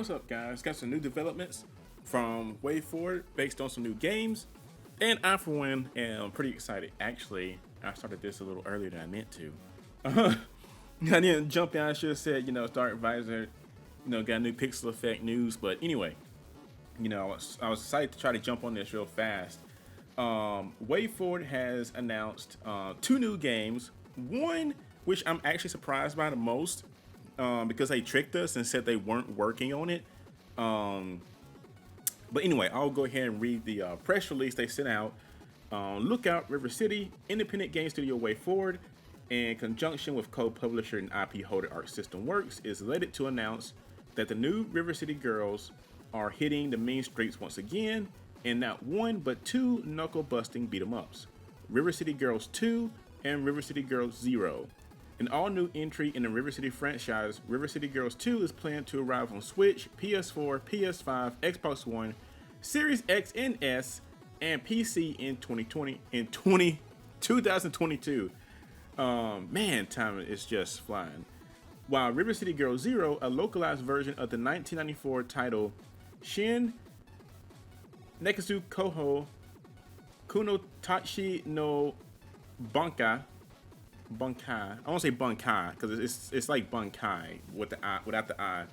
what's up, guys? Got some new developments from Way Forward based on some new games, and I, for one, am pretty excited. Actually, I started this a little earlier than I meant to. I didn't jump in. I should have said, start Visor, got new pixel effect news. But anyway, I was excited to try to jump on this real fast. Way Forward has announced two new games. One, which I'm actually surprised by the most, because they tricked us and said they weren't working on it. But anyway, I'll go ahead and read the press release they sent out. Lookout River City, independent game studio Way Forward, in conjunction with co-publisher and IP holder Arc System Works, is elated to announce that the new River City Girls are hitting the main streets once again, in not one but two knuckle-busting beat-em-ups, River City Girls 2 and River City Girls 0. An all-new entry in the River City franchise, River City Girls 2 is planned to arrive on Switch, PS4, PS5, Xbox One, Series X and S, and PC in 2022. Man, time is just flying. While River City Girls 0, a localized version of the 1994 title Shin Neketsu Koho Kuno Tachi no Bankai. I won't say Bankai because it's like Bankai with the I, without the I.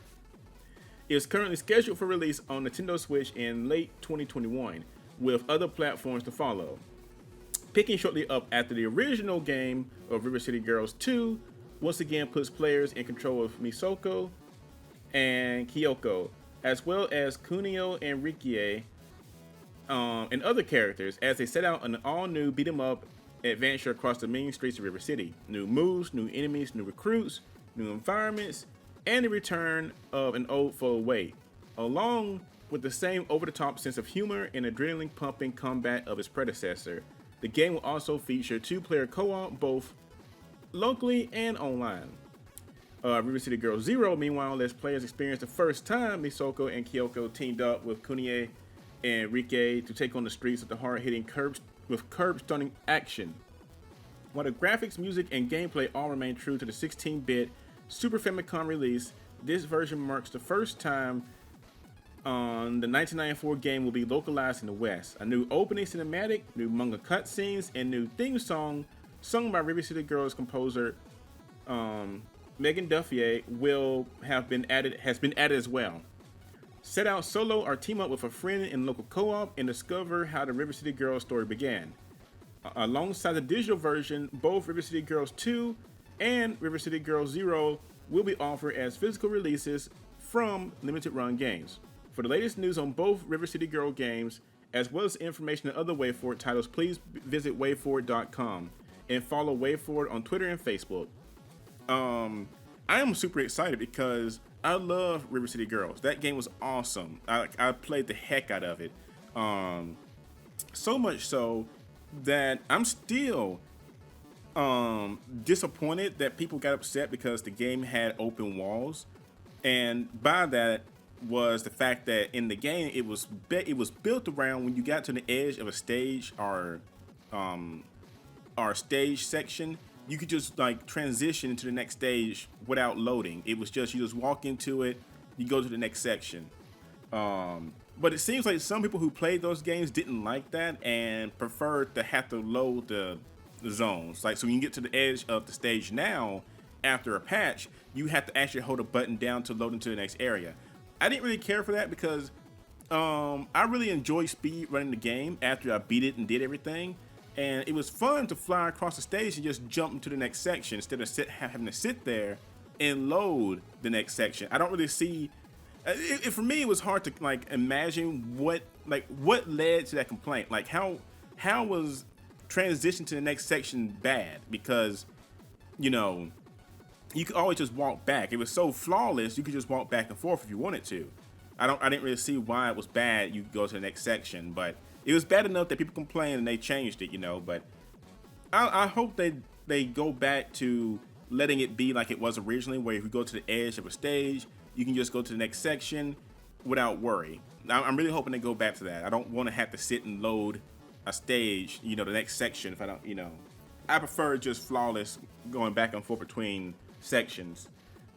Is currently scheduled for release on Nintendo Switch in late 2021, with other platforms to follow. Picking shortly up after the original game of River City Girls 2, once again puts players in control of Misako and Kyoko, as well as Kunio and Rikie, and other characters, as they set out an all-new beat-em-up adventure across the main streets of River City. New moves, new enemies, new recruits, new environments, and the return of an old foe Way, along with the same over-the-top sense of humor and adrenaline-pumping combat of its predecessor. The game will also feature two-player co-op, both locally and online. River City Girls 0, meanwhile, lets players experience the first time Misako and Kyoko teamed up with Kunie and Rikie to take on the streets with the hard-hitting curb-stunning action. While the graphics, music, and gameplay all remain true to the 16-bit Super Famicom release, this version marks the first time the 1994 game will be localized in the West. A new opening cinematic, new manga cutscenes, and new theme song sung by River City Girls composer Megan Duffier has been added as well. Set out solo or team up with a friend in local co-op and discover how the River City Girls story began. Alongside the digital version, both River City Girls 2 and River City Girls 0 will be offered as physical releases from limited run games. For the latest news on both River City Girl games, as well as information on other Way Forward titles, please visit wayforward.com and follow Way Forward on Twitter and Facebook. I am super excited because I love River City Girls. That game was awesome. I played the heck out of it. So much so that I'm still disappointed that people got upset because the game had open walls. And by that was the fact that in the game it was built around when you got to the edge of a stage or stage section, you could just like transition into the next stage without loading. It was just, you just walk into it, you go to the next section. But it seems like some people who played those games didn't like that and preferred to have to load the zones. Like, so when you get to the edge of the stage now, after a patch, you have to actually hold a button down to load into the next area. I didn't really care for that because I really enjoy speed running the game after I beat it and did everything. And it was fun to fly across the stage and just jump into the next section instead of having to sit there and load the next section. I don't really see. For me, it was hard to like imagine what led to that complaint. Like how was transition to the next section bad? Because you could always just walk back. It was so flawless, you could just walk back and forth if you wanted to. I didn't really see why it was bad. You could go to the next section, but it was bad enough that people complained and they changed it, But I hope they go back to letting it be like it was originally, where if you go to the edge of a stage, you can just go to the next section without worry. I'm really hoping they go back to that. I don't want to have to sit and load a stage, the next section if I don't, I prefer just flawless going back and forth between sections.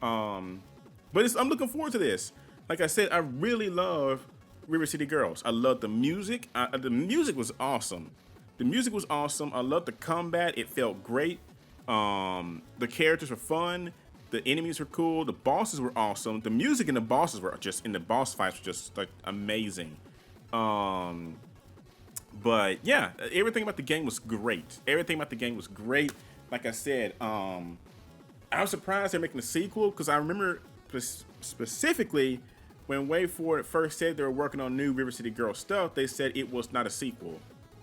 But I'm looking forward to this. like I said, I really love River City Girls. I love the music. The music was awesome. The music was awesome. I love the combat. It felt great. The characters were fun. The enemies were cool. The bosses were awesome. The music and the bosses were just, in the boss fights were just like amazing. But yeah, everything about the game was great. Everything about the game was great. Like I said, I was surprised they're making a sequel because I remember specifically when WayForward first said they were working on new River City Girls stuff, they said it was not a sequel.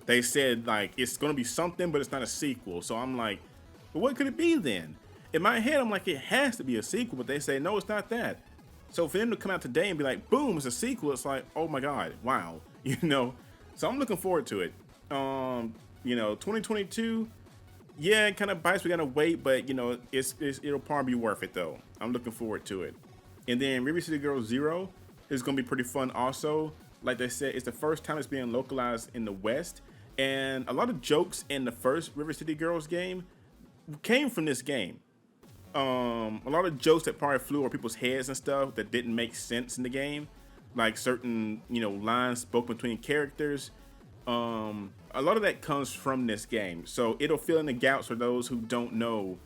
They said like it's gonna be something, but it's not a sequel. So I'm like, well, what could it be then? In my head, I'm like, it has to be a sequel, but they say no, it's not that. So for them to come out today and be like, boom, it's a sequel, it's like, oh my god, wow, you know. So I'm looking forward to it. 2022, yeah, it kind of bites. We gotta wait, but you know, it'll probably be worth it though. I'm looking forward to it. And then River City Girls 0 is gonna be pretty fun also. Like they said, it's the first time it's being localized in the West, and a lot of jokes in the first River City Girls game came from this game. A lot of jokes that probably flew over people's heads and stuff that didn't make sense in the game, like certain lines spoken between characters. A lot of that comes from this game, so it'll fill in the gaps for those who don't know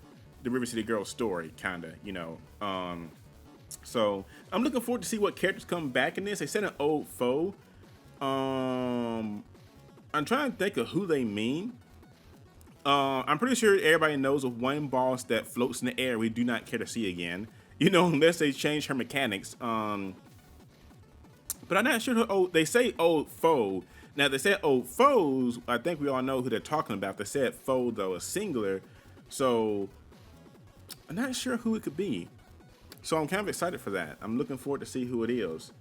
the River City Girls story, kinda. So I'm looking forward to see what characters come back in this. They said an old foe. I'm trying to think of who they mean. I'm pretty sure everybody knows of one boss that floats in the air we do not care to see again. Unless they change her mechanics. But I'm not sure who they say old foe. Now they said old foes. I think we all know who they're talking about. They said foe though, a singular. So I'm not sure who it could be. So I'm kind of excited for that. I'm looking forward to see who it is.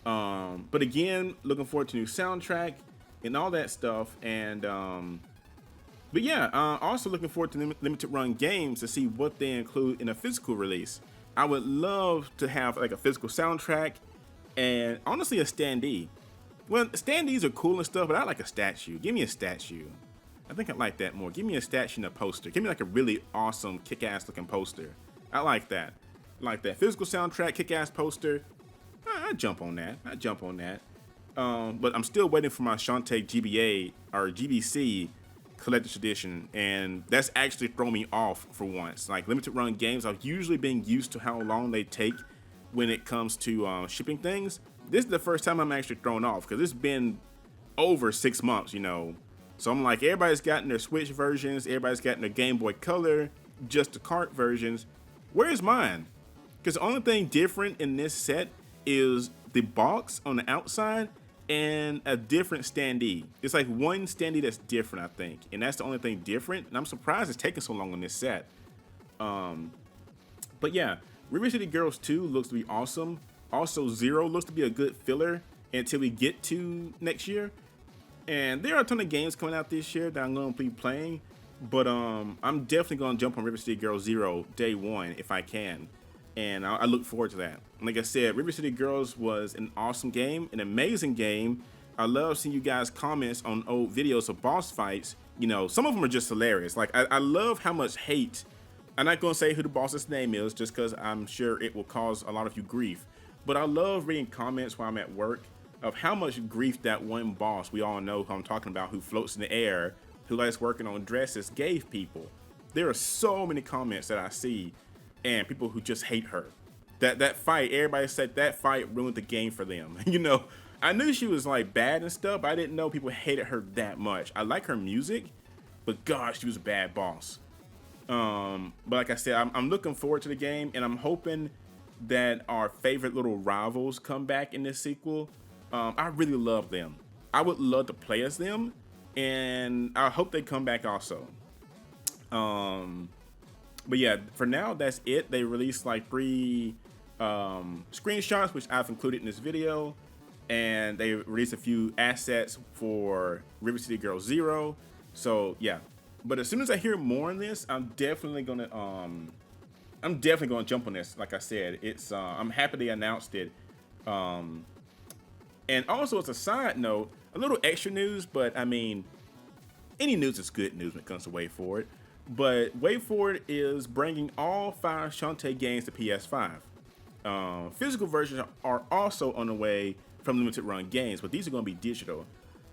But again, looking forward to new soundtrack and all that stuff. And but yeah, also looking forward to limited run games to see what they include in a physical release. I would love to have like a physical soundtrack and honestly a standee. Well, standees are cool and stuff, but I like a statue. Give me a statue. I think I like that more. Give me a statue and a poster. Give me like a really awesome, kick-ass looking poster. I like that. Physical soundtrack, kick-ass poster. I jump on that. But I'm still waiting for my Shantae GBA or GBC collector's edition, and that's actually thrown me off for once. Like limited run games, I've usually been used to how long they take when it comes to shipping things. This is the first time I'm actually thrown off because it's been over 6 months, So I'm like, everybody's gotten their Switch versions, everybody's gotten their Game Boy Color, just the cart versions. Where's mine? Because the only thing different in this set is the box on the outside and a different standee. It's like one standee that's different, I think. And that's the only thing different. And I'm surprised it's taking so long on this set. But yeah, River City Girls 2 looks to be awesome. Also, 0 looks to be a good filler until we get to next year. And there are a ton of games coming out this year that I'm going to be playing. But I'm definitely going to jump on River City Girls 0 day one if I can. And I look forward to that. Like I said, River City Girls was an awesome game, an amazing game. I love seeing you guys' comments on old videos of boss fights. Some of them are just hilarious. Like, I love how much hate. I'm not going to say who the boss's name is just because I'm sure it will cause a lot of you grief. But I love reading comments while I'm at work of how much grief that one boss, we all know who I'm talking about, who floats in the air, who likes working on dresses, gave people. There are so many comments that I see and people who just hate her. That fight, everybody said that fight ruined the game for them. I knew she was like bad and stuff, but I didn't know people hated her that much. I like her music, but gosh, she was a bad boss. But like I said, I'm looking forward to the game, and I'm hoping that our favorite little rivals come back in this sequel. I really love them. I would love to play as them, and I hope they come back also. But yeah, for now, that's it. They released like 3 screenshots, which I've included in this video, and they released a few assets for River City Girls 0. So yeah, but as soon as I hear more on this, I'm definitely gonna jump on this. Like I said, it's I'm happy they announced it. And also, as a side note, a little extra news, but I mean, any news is good news when it comes to WayForward. But WayForward is bringing all 5 Shantae games to PS5. Physical versions are also on the way from limited run games, but these are going to be digital.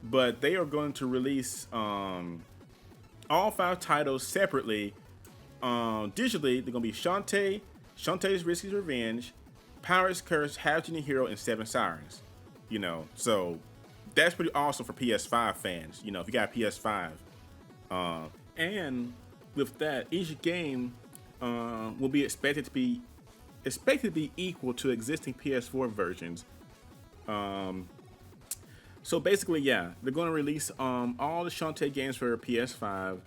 But they are going to release all 5 titles separately. Digitally, they're going to be Shantae, Shantae's Risky Revenge, Pirate's Curse, Half Genie Hero, and Seven Sirens. So that's pretty awesome for PS5 fans. If you got a PS5, and with that, each game will be expected to be equal to existing PS4 versions. So basically, yeah, they're going to release all the Shantae games for PS5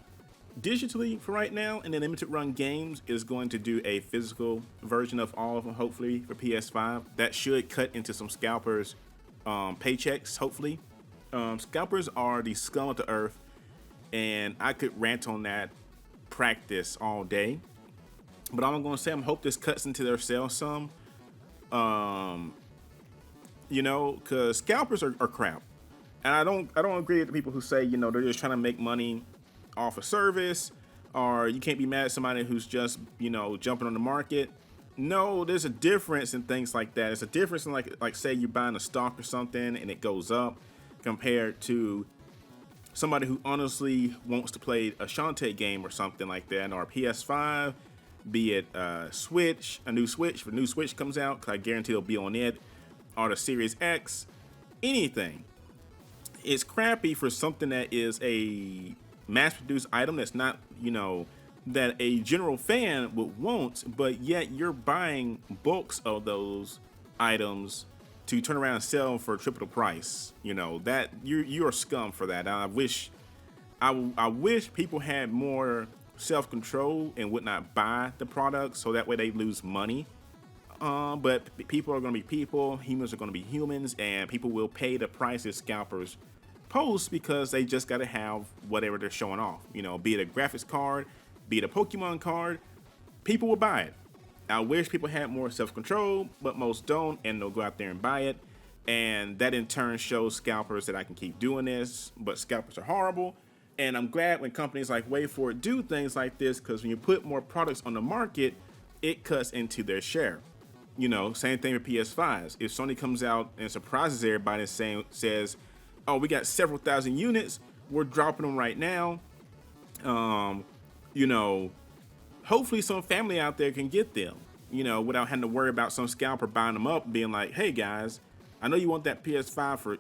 digitally for right now, and then Limited Run Games is going to do a physical version of all of them, hopefully, for PS5. That should cut into some scalpers' paychecks, hopefully. Scalpers are the scum of the earth, and I could rant on that practice all day. But all I'm going to say, I hope this cuts into their sales some. Because scalpers are crap. And I don't agree with the people who say, they're just trying to make money off a service, or you can't be mad at somebody who's just, jumping on the market. No, there's a difference in things like that. It's a difference in like say you're buying a stock or something and it goes up compared to somebody who honestly wants to play a Shantae game or something like that, or a PS5, be it Switch, a new Switch. If a new Switch comes out, because I guarantee it'll be on it, or the Series X, anything. It's crappy for something that is a mass-produced item that's not, that a general fan would want, but yet you're buying bulks of those items to turn around and sell them for triple the price. That you're scum for that. I wish people had more self-control and would not buy the product, so that way they lose money. But people are going to be people, humans are going to be humans, and people will pay the price that scalpers post because they just got to have whatever they're showing off. Be it a graphics card, be it a Pokemon card, people will buy it. I wish people had more self-control, but most don't, and they'll go out there and buy it. And that in turn shows scalpers that I can keep doing this, but scalpers are horrible. And I'm glad when companies like WayForward do things like this, because when you put more products on the market, it cuts into their share. Same thing with PS5s. If Sony comes out and surprises everybody and says, oh, we got several thousand units, we're dropping them right now. Hopefully some family out there can get them, without having to worry about some scalper buying them up and being like, hey guys, I know you want that PS5 for,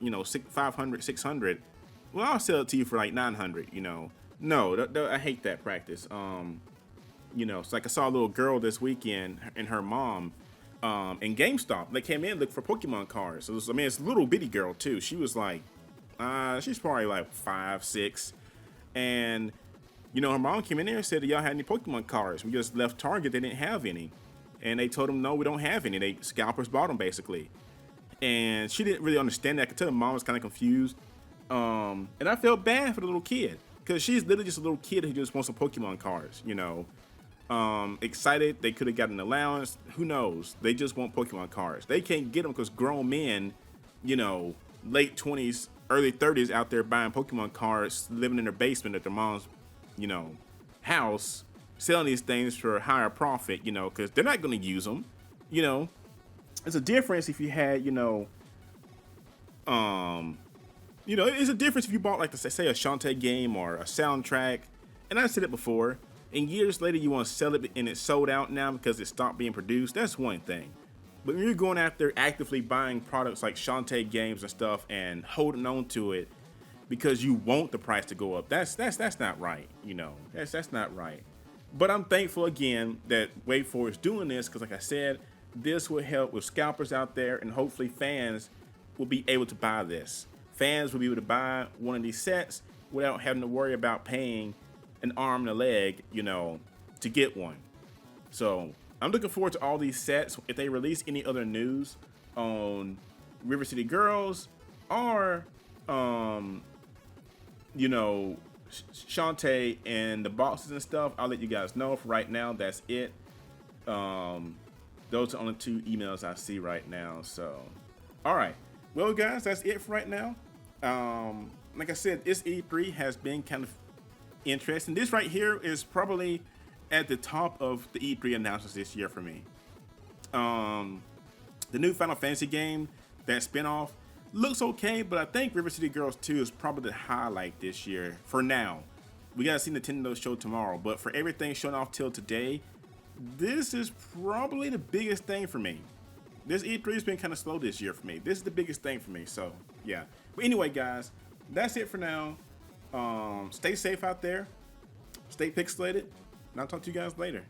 500, 600. Well, I'll sell it to you for like 900, No, I hate that practice. It's like I saw a little girl this weekend and her mom in GameStop. They came in and looked for Pokemon cards. So it's a little bitty girl too. She was like, she's probably like 5, 6. And, her mom came in there and said, y'all had any Pokemon cards? We just left Target, they didn't have any. And they told them, no, we don't have any. Scalpers bought them basically. And she didn't really understand that. I could tell the mom was kind of confused. And I felt bad for the little kid, because she's literally just a little kid who just wants some Pokemon cards, excited. They could have got an allowance. Who knows? They just want Pokemon cards. They can't get them because grown men, late 20s, early 30s out there buying Pokemon cards, living in their basement at their mom's, house, selling these things for a higher profit, because they're not going to use them. It's a difference if you had, it's a difference if you bought, like, say a Shantae game or a soundtrack. And I said it before, and years later you want to sell it and it's sold out now because it stopped being produced. That's one thing. But when you're going out there actively buying products like Shantae games and stuff and holding on to it because you want the price to go up, that's not right. That's not right. But I'm thankful again that WayForward is doing this, because like I said, this will help with scalpers out there, and hopefully fans will be able to buy this. Fans will be able to buy one of these sets without having to worry about paying an arm and a leg, to get one. So I'm looking forward to all these sets. If they release any other news on River City Girls or, Shantae and the boxes and stuff, I'll let you guys know. For right now, that's it. Those are only 2 emails I see right now. So, all right. Well, guys, that's it for right now. Like I said, this E3 has been kind of interesting. This right here is probably at the top of the E3 announcements this year for me. The new Final Fantasy game, that spinoff, looks okay, but I think River City Girls 2 is probably the highlight this year for now. We gotta see Nintendo show tomorrow, but for everything shown off till today, this is probably the biggest thing for me. This E3 has been kind of slow this year for me. This is the biggest thing for me, so yeah. But anyway, guys, that's it for now. Stay safe out there. Stay pixelated. And I'll talk to you guys later.